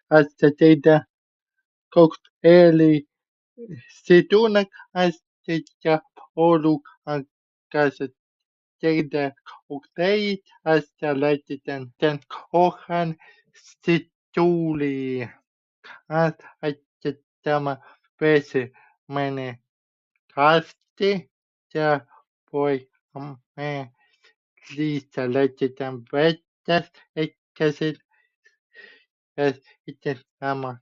hasta teitä kokteili situnak hasta ja olukan kanssa teitä kokteilit hasta laitetaan tämän kohan situliin. Hasta tämä vesi menee kasti ja voi me liistä laitetaan vettä eikä se ja sitten tämä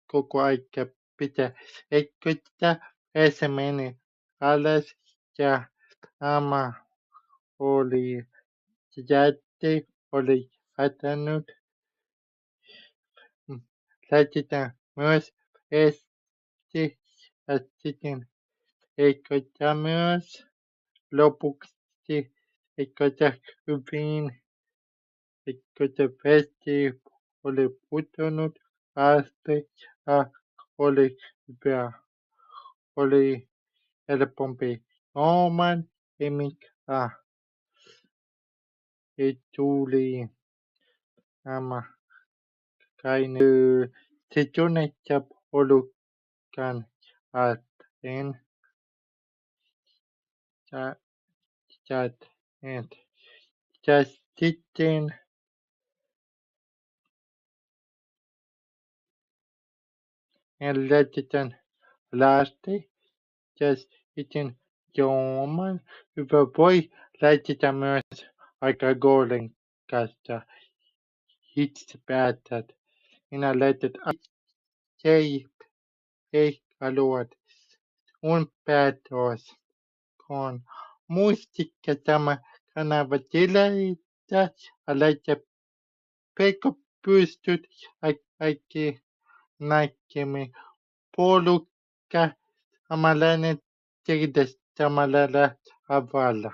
koko aika pitää eikköttää vesi meni alas ja tämä oli jätti oli hätännyt laitetaan myös esti ja sitten eikköttää myös lopuksi eikköttää hyvin eikköttää vesi oli pudonnut asti ja oli hyvä oli helpompi juomaan mikä ei tuli nämä kaine sitten ja olukan aten ja ja sitten laitetaan lasti ja sitten juomaan hyvä voi laitetaan myös alkoholin kanssa itse päätät minä laitat ei haluat päätös kun muistikka tämä kanava tilata laita pekko pystyt kaikki näkemi polukka samanlainen tehdä samalla tavalla.